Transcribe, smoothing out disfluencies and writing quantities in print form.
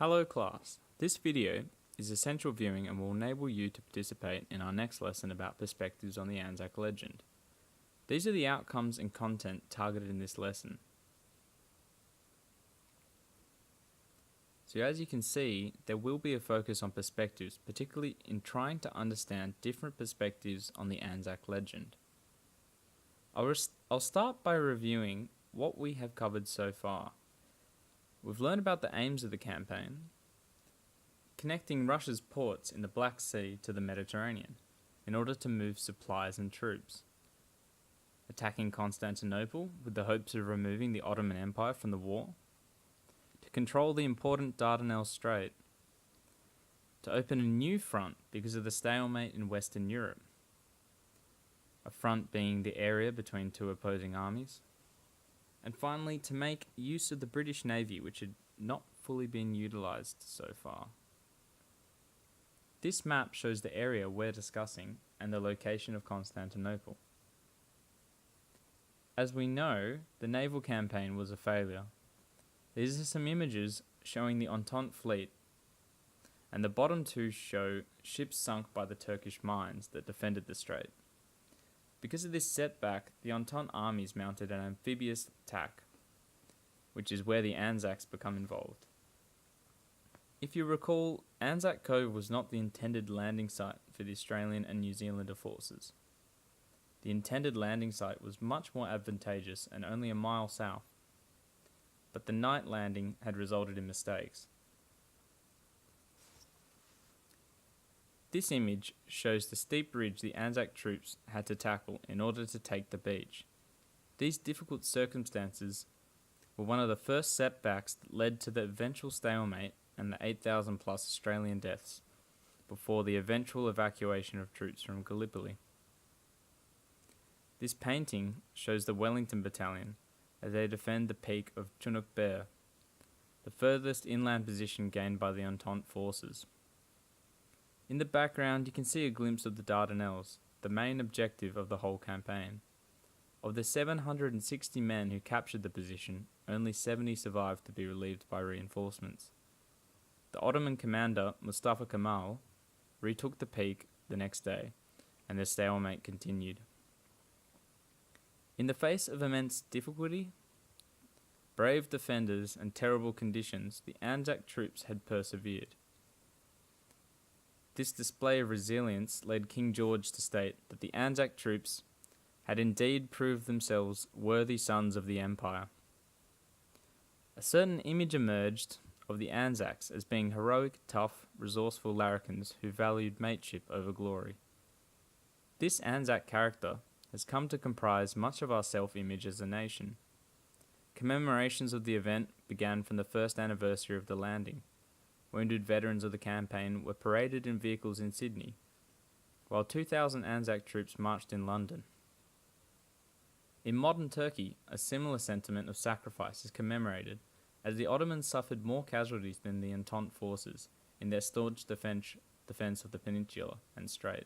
Hello class, this video is essential viewing and will enable you to participate in our next lesson about perspectives on the ANZAC Legend. These are the outcomes and content targeted in this lesson. So as you can see, there will be a focus on perspectives, particularly in trying to understand different perspectives on the ANZAC Legend. I'll start by reviewing what we have covered so far. We've learned about the aims of the campaign, connecting Russia's ports in the Black Sea to the Mediterranean in order to move supplies and troops, attacking Constantinople with the hopes of removing the Ottoman Empire from the war, to control the important Dardanelles Strait, to open a new front because of the stalemate in Western Europe, a front being the area between two opposing armies, and finally to make use of the British Navy, which had not fully been utilised so far. This map shows the area we're discussing and the location of Constantinople. As we know, the naval campaign was a failure. These are some images showing the Entente fleet, and the bottom two show ships sunk by the Turkish mines that defended the strait. Because of this setback, the Entente armies mounted an amphibious attack, which is where the ANZACs become involved. If you recall, ANZAC Cove was not the intended landing site for the Australian and New Zealander forces. The intended landing site was much more advantageous and only a mile south, but the night landing had resulted in mistakes. This image shows the steep ridge the ANZAC troops had to tackle in order to take the beach. These difficult circumstances were one of the first setbacks that led to the eventual stalemate and the 8,000 plus Australian deaths before the eventual evacuation of troops from Gallipoli. This painting shows the Wellington Battalion as they defend the peak of Chunuk Bair, the furthest inland position gained by the Entente forces. In the background you can see a glimpse of the Dardanelles, the main objective of the whole campaign. Of the 760 men who captured the position, only 70 survived to be relieved by reinforcements. The Ottoman commander, Mustafa Kemal, retook the peak the next day, and the stalemate continued. In the face of immense difficulty, brave defenders and terrible conditions, the ANZAC troops had persevered. This display of resilience led King George to state that the ANZAC troops had indeed proved themselves worthy sons of the Empire. A certain image emerged of the ANZACs as being heroic, tough, resourceful larrikins who valued mateship over glory. This ANZAC character has come to comprise much of our self-image as a nation. Commemorations of the event began from the first anniversary of the landing. Wounded veterans of the campaign were paraded in vehicles in Sydney, while 2,000 ANZAC troops marched in London. In modern Turkey, a similar sentiment of sacrifice is commemorated, as the Ottomans suffered more casualties than the Entente forces in their staunch defence of the peninsula and strait.